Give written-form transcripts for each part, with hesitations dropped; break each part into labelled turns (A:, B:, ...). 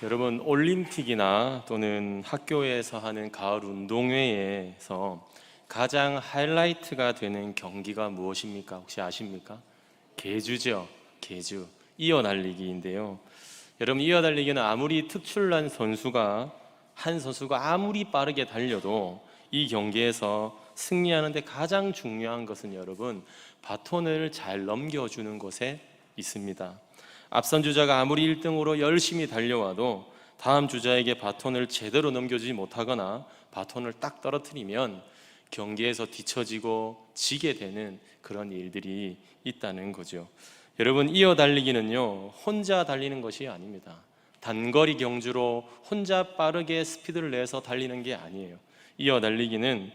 A: 여러분, 올림픽이나 또는 학교에서 하는 가을 운동회에서 가장 하이라이트가 되는 경기가 무엇입니까? 혹시 아십니까? 계주죠. 계주. 이어달리기인데요. 여러분, 이어달리기는 아무리 특출난 선수가 한 선수가 아무리 빠르게 달려도 이 경기에서 승리하는 데 가장 중요한 것은 여러분, 바톤을 잘 넘겨주는 것에 있습니다. 앞선 주자가 아무리 1등으로 열심히 달려와도 다음 주자에게 바톤을 제대로 넘겨주지 못하거나 바톤을 딱 떨어뜨리면 경기에서 뒤처지고 지게 되는 그런 일들이 있다는 거죠. 여러분, 이어달리기는요, 혼자 달리는 것이 아닙니다. 단거리 경주로 혼자 빠르게 스피드를 내서 달리는 게 아니에요. 이어달리기는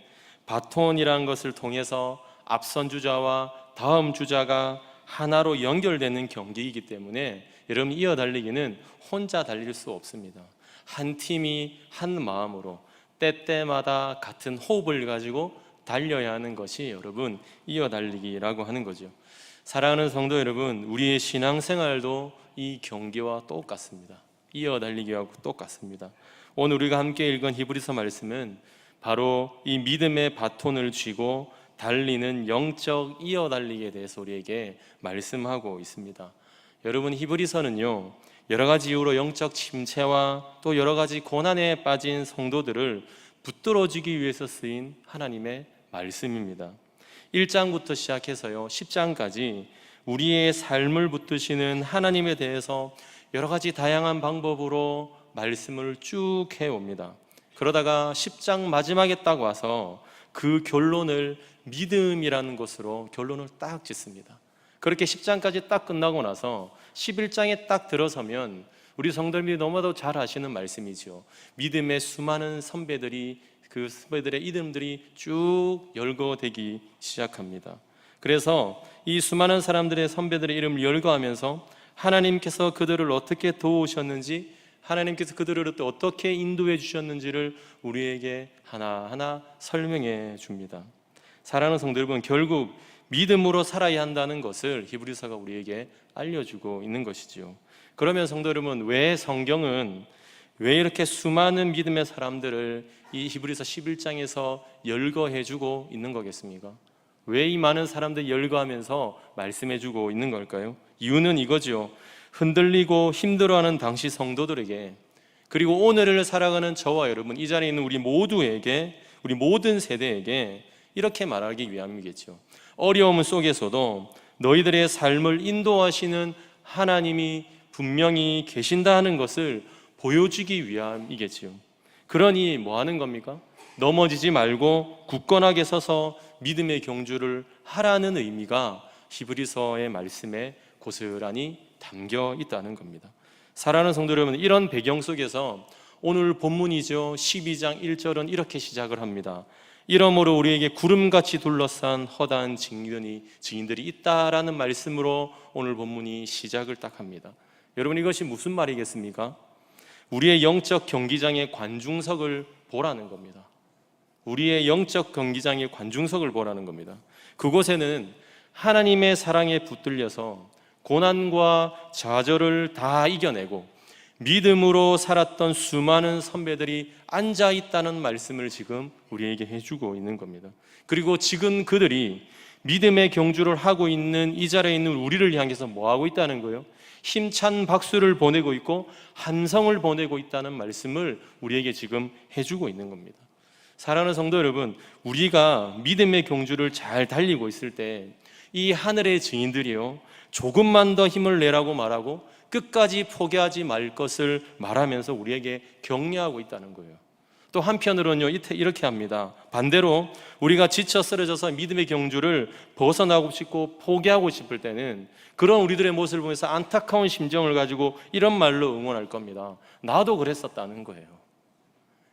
A: 바톤이라는 것을 통해서 앞선 주자와 다음 주자가 하나로 연결되는 경기이기 때문에 여러분, 이어달리기는 혼자 달릴 수 없습니다. 한 팀이 한 마음으로 때때마다 같은 호흡을 가지고 달려야 하는 것이 여러분, 이어달리기라고 하는 거죠. 사랑하는 성도 여러분, 우리의 신앙생활도 이 경기와 똑같습니다. 이어달리기하고 똑같습니다. 오늘 우리가 함께 읽은 히브리서 말씀은 바로 이 믿음의 바톤을 쥐고 달리는 영적 이어달리기에 대해서 우리에게 말씀하고 있습니다. 여러분, 히브리서는요, 여러 가지 이유로 영적 침체와 또 여러 가지 고난에 빠진 성도들을 붙들어주기 위해서 쓰인 하나님의 말씀입니다. 1장부터 시작해서요 10장까지 우리의 삶을 붙드시는 하나님에 대해서 여러 가지 다양한 방법으로 말씀을 쭉 해옵니다. 그러다가 10장 마지막에 딱 와서 그 결론을 믿음이라는 것으로 결론을 딱 짓습니다. 그렇게 10장까지 딱 끝나고 나서 11장에 딱 들어서면 우리 성도님들이 너무나도 잘 아시는 말씀이죠. 믿음의 수많은 선배들이, 그 선배들의 이름들이 쭉 열거되기 시작합니다. 그래서 이 수많은 사람들의 선배들의 이름을 열거하면서 하나님께서 그들을 어떻게 도우셨는지, 하나님께서 그들을 어떻게 인도해 주셨는지를 우리에게 하나하나 설명해 줍니다. 사랑하는 성도 여러분, 결국 믿음으로 살아야 한다는 것을 히브리서가 우리에게 알려주고 있는 것이지요. 그러면 성도 여러분, 왜 성경은 왜 이렇게 수많은 믿음의 사람들을 이 히브리서 11장에서 열거해주고 있는 거겠습니까? 왜 이 많은 사람들이 열거하면서 말씀해주고 있는 걸까요? 이유는 이거죠. 흔들리고 힘들어하는 당시 성도들에게, 그리고 오늘을 살아가는 저와 여러분, 이 자리에 있는 우리 모두에게, 우리 모든 세대에게 이렇게 말하기 위함이겠죠. 어려움 속에서도 너희들의 삶을 인도하시는 하나님이 분명히 계신다는 것을 보여주기 위함이겠지요. 그러니 뭐 하는 겁니까? 넘어지지 말고 굳건하게 서서 믿음의 경주를 하라는 의미가 히브리서의 말씀에 고스란히 담겨 있다는 겁니다. 사랑하는 성도 여러분, 이런 배경 속에서 오늘 본문이죠 12장 1절은 이렇게 시작을 합니다. 이러므로 우리에게 구름같이 둘러싼 허다한 증인들이 있다라는 말씀으로 오늘 본문이 시작을 딱 합니다. 여러분, 이것이 무슨 말이겠습니까? 우리의 영적 경기장의 관중석을 보라는 겁니다. 우리의 영적 경기장의 관중석을 보라는 겁니다. 그곳에는 하나님의 사랑에 붙들려서 고난과 좌절을 다 이겨내고 믿음으로 살았던 수많은 선배들이 앉아 있다는 말씀을 지금 우리에게 해주고 있는 겁니다. 그리고 지금 그들이 믿음의 경주를 하고 있는 이 자리에 있는 우리를 향해서 뭐 하고 있다는 거예요? 힘찬 박수를 보내고 있고 함성을 보내고 있다는 말씀을 우리에게 지금 해주고 있는 겁니다. 사랑하는 성도 여러분, 우리가 믿음의 경주를 잘 달리고 있을 때 이 하늘의 증인들이요, 조금만 더 힘을 내라고 말하고 끝까지 포기하지 말 것을 말하면서 우리에게 격려하고 있다는 거예요. 또 한편으로는요, 이렇게 합니다. 반대로 우리가 지쳐 쓰러져서 믿음의 경주를 벗어나고 싶고 포기하고 싶을 때는 그런 우리들의 모습을 보면서 안타까운 심정을 가지고 이런 말로 응원할 겁니다. 나도 그랬었다는 거예요.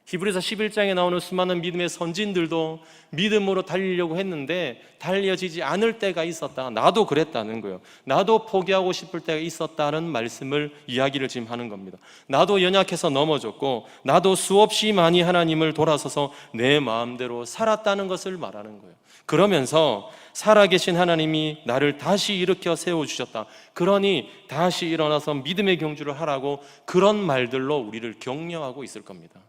A: 히브리서 11장에 나오는 수많은 믿음의 선진들도 믿음으로 달리려고 했는데 달려지지 않을 때가 있었다. 나도 그랬다는 거예요. 나도 포기하고 싶을 때가 있었다는 말씀을 이야기를 지금 하는 겁니다. 나도 연약해서 넘어졌고 나도 수없이 많이 하나님을 돌아서서 내 마음대로 살았다는 것을 말하는 거예요. 그러면서 살아계신 하나님이 나를 다시 일으켜 세워주셨다. 그러니 다시 일어나서 믿음의 경주를 하라고 그런 말들로 우리를 격려하고 있을 겁니다.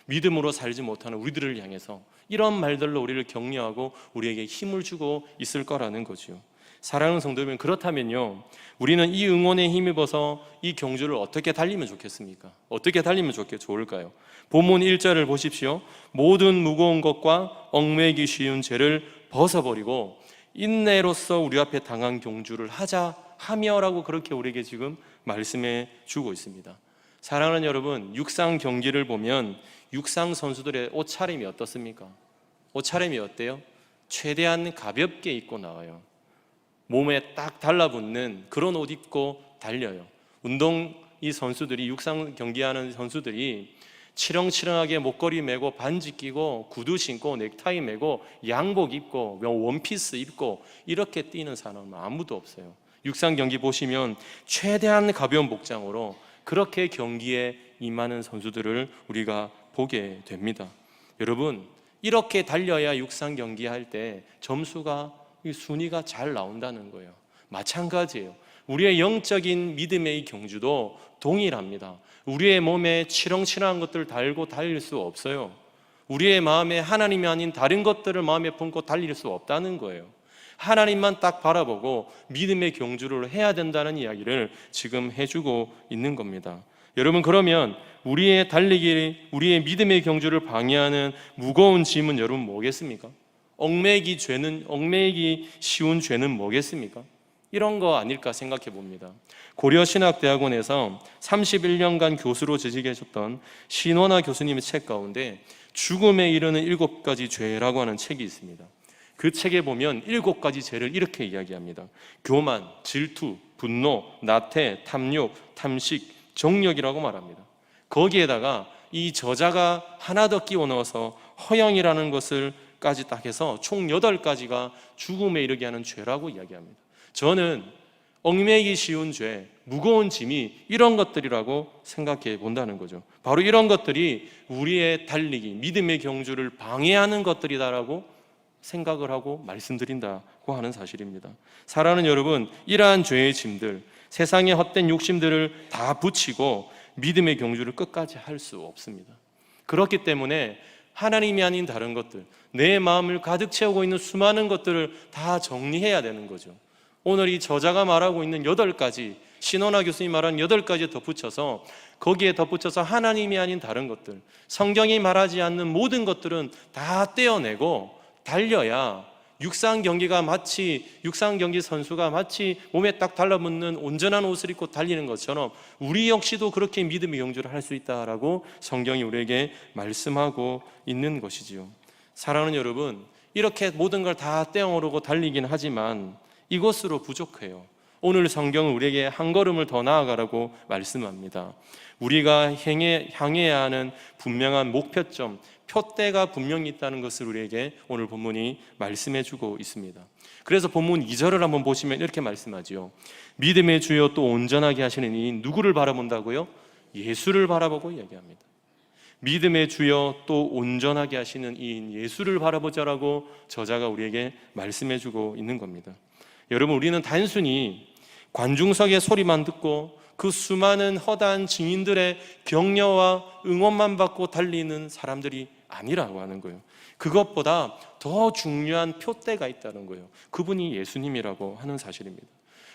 A: 믿음으로 살지 못하는 우리들을 향해서 이런 말들로 우리를 격려하고 우리에게 힘을 주고 있을 거라는 거죠. 사랑하는 성도 여러분, 그렇다면요, 우리는 이 응원에 힘입어서 이 경주를 어떻게 달리면 좋겠습니까? 어떻게 달리면 좋을까요? 본문 1절을 보십시오. 모든 무거운 것과 얽매이기 쉬운 죄를 벗어버리고 인내로서 우리 앞에 당한 경주를 하며라고 그렇게 우리에게 지금 말씀해 주고 있습니다. 사랑하는 여러분, 육상 경기를 보면 육상 선수들의 옷차림이 어떻습니까? 옷차림이 어때요? 최대한 가볍게 입고 나와요. 몸에 딱 달라붙는 그런 옷 입고 달려요. 이 선수들이, 육상 경기하는 선수들이 치렁치렁하게 목걸이 매고 반지 끼고 구두 신고 넥타이 매고 양복 입고 원피스 입고 이렇게 뛰는 사람은 아무도 없어요. 육상 경기 보시면 최대한 가벼운 복장으로 그렇게 경기에 임하는 선수들을 우리가 보게 됩니다. 여러분, 이렇게 달려야 육상 경기할 때 순위가 잘 나온다는 거예요. 마찬가지예요. 우리의 영적인 믿음의 이 경주도 동일합니다. 우리의 몸에 치렁치렁한 것들을 달고 달릴 수 없어요. 우리의 마음에 하나님이 아닌 다른 것들을 마음에 품고 달릴 수 없다는 거예요. 하나님만 딱 바라보고 믿음의 경주를 해야 된다는 이야기를 지금 해주고 있는 겁니다. 여러분, 그러면 우리의 믿음의 경주를 방해하는 무거운 짐은 여러분 뭐겠습니까? 얽매이기 쉬운 죄는 뭐겠습니까? 이런 거 아닐까 생각해 봅니다. 고려신학대학원에서 31년간 교수로 재직 계셨던 신원아 교수님의 책 가운데 죽음에 이르는 7가지 죄라고 하는 책이 있습니다. 그 책에 보면 7가지 죄를 이렇게 이야기합니다. 교만, 질투, 분노, 나태, 탐욕, 탐식, 정력이라고 말합니다. 거기에다가 이 저자가 하나 더 끼워 넣어서 허영이라는 것을까지 딱 해서 총 8가지가 죽음에 이르게 하는 죄라고 이야기합니다. 저는 얽매이기 쉬운 죄, 무거운 짐이 이런 것들이라고 생각해 본다는 거죠. 바로 이런 것들이 우리의 달리기, 믿음의 경주를 방해하는 것들이다라고 생각을 하고 말씀드린다고 하는 사실입니다. 사랑하는 여러분, 이러한 죄의 짐들, 세상의 헛된 욕심들을 다 붙이고 믿음의 경주를 끝까지 할 수 없습니다. 그렇기 때문에 하나님이 아닌 다른 것들, 내 마음을 가득 채우고 있는 수많은 것들을 다 정리해야 되는 거죠. 오늘 이 저자가 말하고 있는 8가지, 신원아 교수님이 말한 8가지에 덧붙여서 거기에 덧붙여서 하나님이 아닌 다른 것들, 성경이 말하지 않는 모든 것들은 다 떼어내고 달려야 육상 경기 선수가 마치 몸에 딱 달라붙는 온전한 옷을 입고 달리는 것처럼 우리 역시도 그렇게 믿음의 경주를 할 수 있다라고 성경이 우리에게 말씀하고 있는 것이지요. 사랑하는 여러분, 이렇게 모든 걸 다 떼어오르고 달리긴 하지만 이것으로 부족해요. 오늘 성경은 우리에게 한 걸음을 더 나아가라고 말씀합니다. 우리가 향해야 하는 분명한 목표점, 표대가 분명히 있다는 것을 우리에게 오늘 본문이 말씀해주고 있습니다. 그래서 본문 2절을 한번 보시면 이렇게 말씀하지요. 믿음의 주여 또 온전하게 하시는 이인 누구를 바라본다고요? 예수를 바라보고 이야기합니다. 믿음의 주여 또 온전하게 하시는 이인 예수를 바라보자라고 저자가 우리에게 말씀해주고 있는 겁니다. 여러분, 우리는 단순히 관중석의 소리만 듣고 그 수많은 허다한 증인들의 격려와 응원만 받고 달리는 사람들이 아니라고 하는 거예요. 그것보다 더 중요한 표대가 있다는 거예요. 그분이 예수님이라고 하는 사실입니다.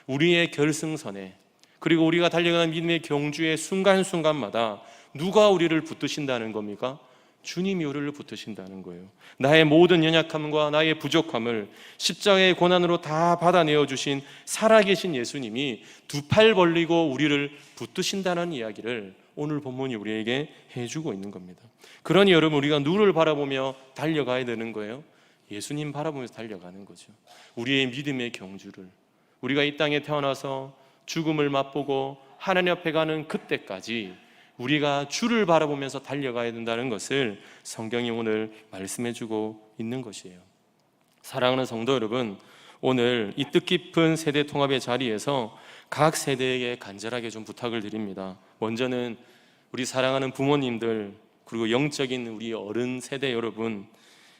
A: 우리의 결승선에, 그리고 우리가 달려가는 믿음의 경주의 순간순간마다 누가 우리를 붙드신다는 겁니까? 주님이 우리를 붙으신다는 거예요. 나의 모든 연약함과 나의 부족함을 십자가의 고난으로 다 받아내어 주신 살아계신 예수님이 두 팔 벌리고 우리를 붙드신다는 이야기를 오늘 본문이 우리에게 해주고 있는 겁니다. 그러니 여러분, 우리가 누구를 바라보며 달려가야 되는 거예요? 예수님 바라보면서 달려가는 거죠. 우리의 믿음의 경주를, 우리가 이 땅에 태어나서 죽음을 맛보고 하나님 앞에 가는 그때까지 우리가 주를 바라보면서 달려가야 된다는 것을 성경이 오늘 말씀해주고 있는 것이에요. 사랑하는 성도 여러분, 오늘 이 뜻깊은 세대 통합의 자리에서 각 세대에게 간절하게 좀 부탁을 드립니다. 먼저는 우리 사랑하는 부모님들, 그리고 영적인 우리 어른 세대 여러분,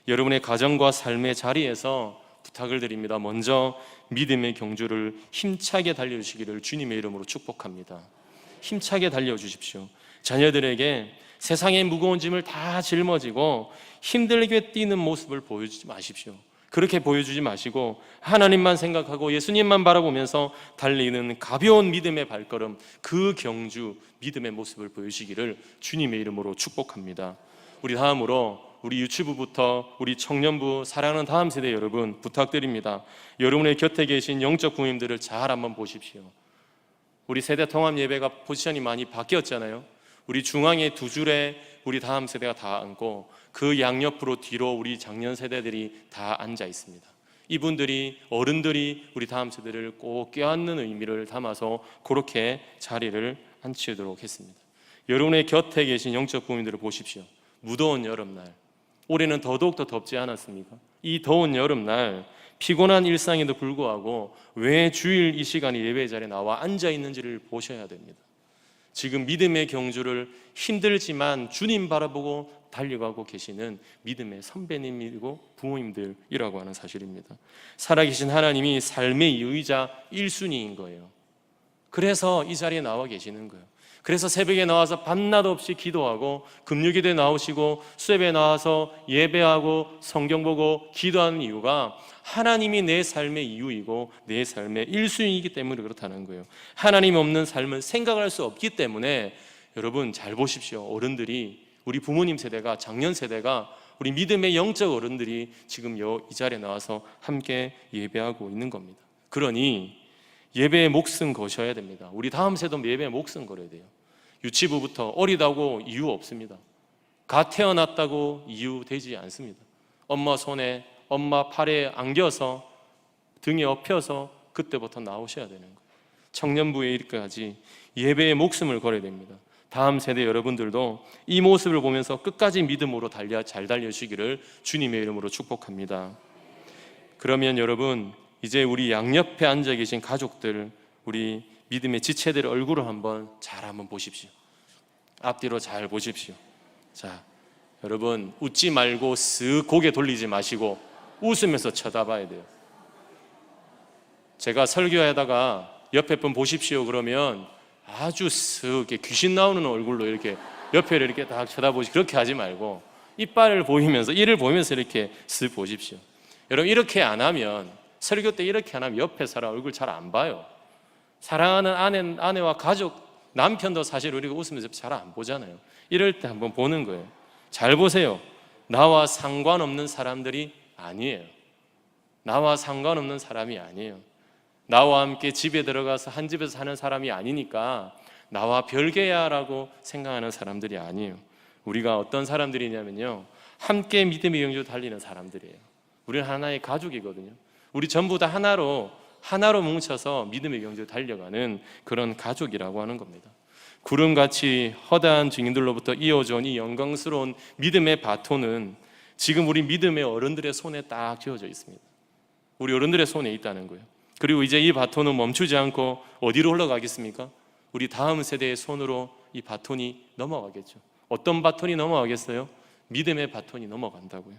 A: 여러분의 가정과 삶의 자리에서 부탁을 드립니다. 먼저 믿음의 경주를 힘차게 달려주시기를 주님의 이름으로 축복합니다. 힘차게 달려주십시오. 자녀들에게 세상의 무거운 짐을 다 짊어지고 힘들게 뛰는 모습을 보여주지 마십시오. 그렇게 보여주지 마시고 하나님만 생각하고 예수님만 바라보면서 달리는 가벼운 믿음의 발걸음, 그 경주, 믿음의 모습을 보여주시기를 주님의 이름으로 축복합니다. 우리 다음으로 우리 유치부부터 우리 청년부, 사랑하는 다음 세대 여러분 부탁드립니다. 여러분의 곁에 계신 영적 부모님들을 잘 한번 보십시오. 우리 세대 통합 예배가 포지션이 많이 바뀌었잖아요. 우리 중앙에 두 줄에 우리 다음 세대가 다 앉고 그 양옆으로 뒤로 우리 작년 세대들이 다 앉아 있습니다. 이분들이, 어른들이 우리 다음 세대를 꼭 껴안는 의미를 담아서 그렇게 자리를 앉히도록 했습니다. 여러분의 곁에 계신 영적 부모님들을 보십시오. 무더운 여름날, 올해는 더더욱 더 덥지 않았습니까? 이 더운 여름날 피곤한 일상에도 불구하고 왜 주일 이 시간에 예배 자리에 나와 앉아 있는지를 보셔야 됩니다. 지금 믿음의 경주를 힘들지만 주님 바라보고 달려가고 계시는 믿음의 선배님이고 부모님들이라고 하는 사실입니다. 살아계신 하나님이 삶의 의자 1순위인 거예요. 그래서 이 자리에 나와 계시는 거예요. 그래서 새벽에 나와서 밤낮 없이 기도하고 금요기도에 나오시고 수협에 나와서 예배하고 성경 보고 기도하는 이유가 하나님이 내 삶의 이유이고 내 삶의 1순위이기 때문에 그렇다는 거예요. 하나님 없는 삶은 생각할 수 없기 때문에 여러분 잘 보십시오. 어른들이, 우리 부모님 세대가, 작년 세대가, 우리 믿음의 영적 어른들이 지금 이 자리에 나와서 함께 예배하고 있는 겁니다. 그러니 예배에 목숨 거셔야 됩니다. 우리 다음 세대도 예배에 목숨 걸어야 돼요. 유치부부터 어리다고 이유 없습니다. 갓 태어났다고 이유 되지 않습니다. 엄마 손에, 엄마 팔에 안겨서 등에 업혀서 그때부터 나오셔야 되는 거예요. 청년부에 이르기까지 예배에 목숨을 걸어야 됩니다. 다음 세대 여러분들도 이 모습을 보면서 끝까지 믿음으로 잘 달려주시기를 주님의 이름으로 축복합니다. 그러면 여러분, 이제 우리 양옆에 앉아 계신 가족들, 우리 믿음의 지체들 얼굴을 한번 보십시오. 앞뒤로 잘 보십시오. 자, 여러분 웃지 말고 쓱 고개 돌리지 마시고 웃으면서 쳐다봐야 돼요. 제가 설교하다가 옆에 분 보십시오 그러면 아주 쓱 귀신 나오는 얼굴로 이렇게 옆에를 이렇게 딱 쳐다보시, 그렇게 하지 말고 이빨을 보이면서, 이를 보면서 이렇게 쓱 보십시오. 여러분 이렇게 안 하면, 설교 때 이렇게 안 하면 옆에 사람 얼굴 잘 안 봐요. 사랑하는 아내와 가족, 남편도 사실 우리가 웃으면서 잘 안 보잖아요. 이럴 때 한번 보는 거예요. 잘 보세요. 나와 상관없는 사람들이 아니에요. 나와 상관없는 사람이 아니에요. 나와 함께 집에 들어가서 한 집에서 사는 사람이 아니니까 나와 별개야 라고 생각하는 사람들이 아니에요. 우리가 어떤 사람들이냐면요, 함께 믿음의 영주로 달리는 사람들이에요. 우리는 하나의 가족이거든요. 우리 전부 다 하나로 뭉쳐서 믿음의 경주로 달려가는 그런 가족이라고 하는 겁니다. 구름같이 허다한 증인들로부터 이어져 온 이 영광스러운 믿음의 바톤은 지금 우리 믿음의 어른들의 손에 딱 쥐어져 있습니다. 우리 어른들의 손에 있다는 거예요. 그리고 이제 이 바톤은 멈추지 않고 어디로 흘러가겠습니까? 우리 다음 세대의 손으로 이 바톤이 넘어가겠죠. 어떤 바톤이 넘어가겠어요? 믿음의 바톤이 넘어간다고요.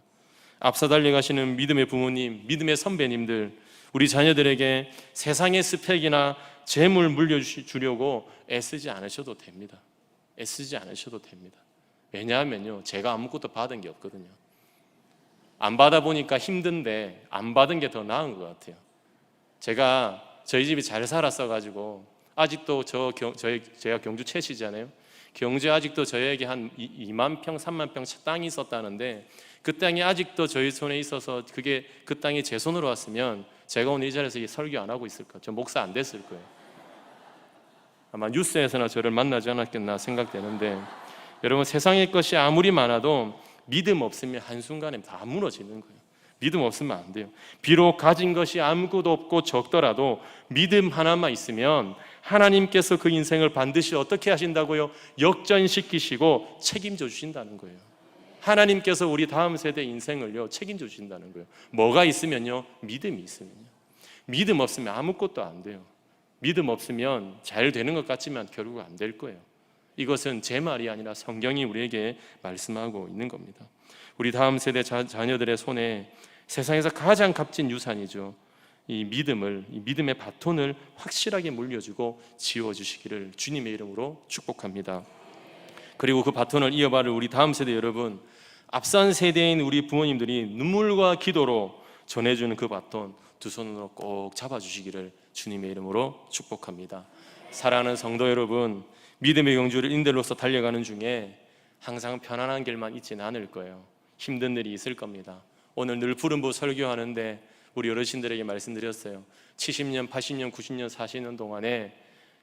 A: 앞서 달려가시는 믿음의 부모님, 믿음의 선배님들, 우리 자녀들에게 세상의 스펙이나 재물 물려주려고 애쓰지 않으셔도 됩니다. 애쓰지 않으셔도 됩니다. 왜냐하면요, 제가 아무것도 받은 게 없거든요. 안 받아보니까 힘든데 안 받은 게 더 나은 것 같아요. 제가 저희 집이 잘 살았어가지고 아직도 제가 경주 채시잖아요. 경주에 아직도 저에게 한 2만 평, 3만 평 땅이 있었다는데 그 땅이 아직도 저희 손에 있어서 그게 그 땅이 제 손으로 왔으면 제가 오늘 이 자리에서 설교 안 하고 있을 거예요. 저 목사 안 됐을 거예요. 아마 뉴스에서나 저를 만나지 않았겠나 생각되는데, 여러분 세상의 것이 아무리 많아도 믿음 없으면 한순간에 다 무너지는 거예요. 믿음 없으면 안 돼요. 비록 가진 것이 아무것도 없고 적더라도 믿음 하나만 있으면 하나님께서 그 인생을 반드시 어떻게 하신다고요? 역전시키시고 책임져 주신다는 거예요. 하나님께서 우리 다음 세대 인생을요 책임져 주신다는 거예요. 뭐가 있으면요? 믿음이 있으면요. 믿음 없으면 아무것도 안 돼요. 믿음 없으면 잘 되는 것 같지만 결국 안 될 거예요. 이것은 제 말이 아니라 성경이 우리에게 말씀하고 있는 겁니다. 우리 다음 세대 자녀들의 손에 세상에서 가장 값진 유산이죠. 이 믿음의 바톤을 확실하게 물려주고 지워주시기를 주님의 이름으로 축복합니다. 그리고 그 바톤을 이어받을 우리 다음 세대 여러분, 앞선 세대인 우리 부모님들이 눈물과 기도로 전해주는 그 바톤 두 손으로 꼭 잡아주시기를 주님의 이름으로 축복합니다. 사랑하는 성도 여러분, 믿음의 경주를 인들로서 달려가는 중에 항상 편안한 길만 있지는 않을 거예요. 힘든 일이 있을 겁니다. 오늘 늘 푸른부 설교하는데 우리 어르신들에게 말씀드렸어요. 70년, 80년, 90년 사시는 동안에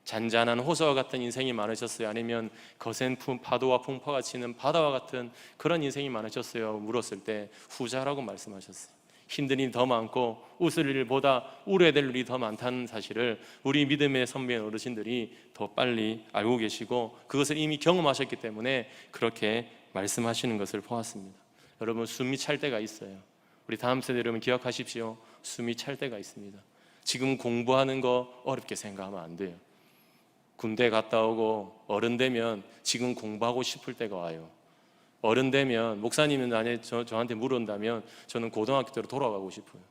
A: 잔잔한 호수와 같은 인생이 많으셨어요? 아니면 거센 파도와 풍파가 치는 바다와 같은 그런 인생이 많으셨어요? 물었을 때 후자라고 말씀하셨어요. 힘든 일이 더 많고 웃을 일보다 울어야 될 일이 더 많다는 사실을 우리 믿음의 선배 어르신들이 더 빨리 알고 계시고 그것을 이미 경험하셨기 때문에 그렇게 말씀하시는 것을 보았습니다. 여러분, 숨이 찰 때가 있어요. 우리 다음 세대 여러분 기억하십시오. 숨이 찰 때가 있습니다. 지금 공부하는 거 어렵게 생각하면 안 돼요. 군대 갔다 오고 어른 되면 지금 공부하고 싶을 때가 와요. 어른 되면 목사님은 만약에 저한테 물은다면 저는 고등학교 때로 돌아가고 싶어요.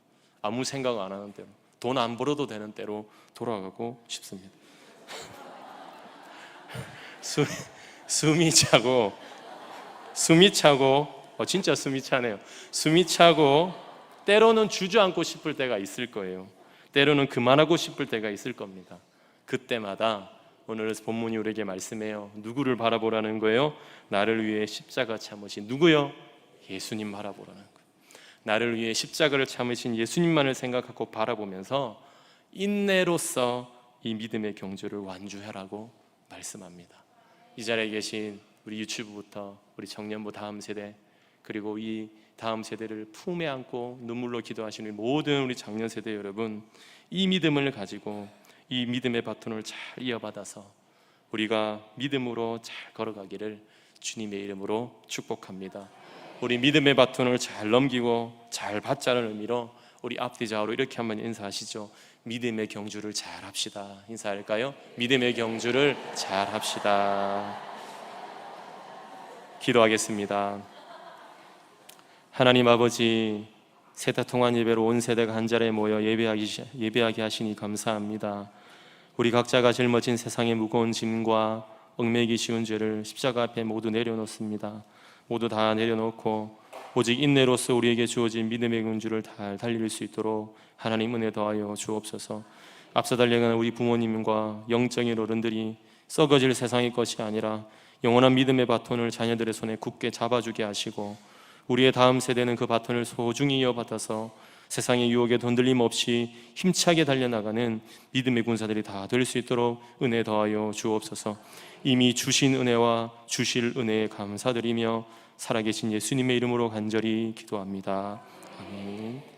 A: 아무 생각 안 하는 때로, 돈 안 벌어도 되는 때로 돌아가고 싶습니다. 숨이 차고 진짜 숨이 차네요. 숨이 차고 때로는 주저앉고 싶을 때가 있을 거예요. 때로는 그만하고 싶을 때가 있을 겁니다. 그때마다 오늘 본문이 우리에게 말씀해요. 누구를 바라보라는 거예요? 나를 위해 십자가 참으신 누구요? 예수님 바라보라는 거예요. 나를 위해 십자가를 참으신 예수님만을 생각하고 바라보면서 인내로서 이 믿음의 경주를 완주하라고 말씀합니다. 이 자리에 계신 우리 유치부부터 우리 청년부 다음 세대, 그리고 이 다음 세대를 품에 안고 눈물로 기도하시는 모든 우리 장년 세대 여러분, 이 믿음을 가지고 이 믿음의 바톤을 잘 이어받아서 우리가 믿음으로 잘 걸어가기를 주님의 이름으로 축복합니다. 우리 믿음의 바톤을 잘 넘기고 잘 받자는 의미로 우리 앞뒤 좌우로 이렇게 한번 인사하시죠. 믿음의 경주를 잘 합시다. 인사할까요? 믿음의 경주를 잘 합시다. 기도하겠습니다. 하나님 아버지, 세타통한 예배로 온 세대가 한 자리에 모여 예배하게 하시니 감사합니다. 우리 각자가 짊어진 세상의 무거운 짐과 얽매이기 쉬운 죄를 십자가 앞에 모두 내려놓습니다. 모두 다 내려놓고 오직 인내로서 우리에게 주어진 믿음의 경주를 잘 달릴 수 있도록 하나님 은혜 더하여 주옵소서. 앞서 달려가는 우리 부모님과 영적인 어른들이 썩어질 세상의 것이 아니라 영원한 믿음의 바톤을 자녀들의 손에 굳게 잡아주게 하시고, 우리의 다음 세대는 그 바톤을 소중히 이어받아서 세상의 유혹에 흔들림 없이 힘차게 달려나가는 믿음의 군사들이 다 될 수 있도록 은혜 더하여 주옵소서. 이미 주신 은혜와 주실 은혜에 감사드리며 살아계신 예수님의 이름으로 간절히 기도합니다. 아멘.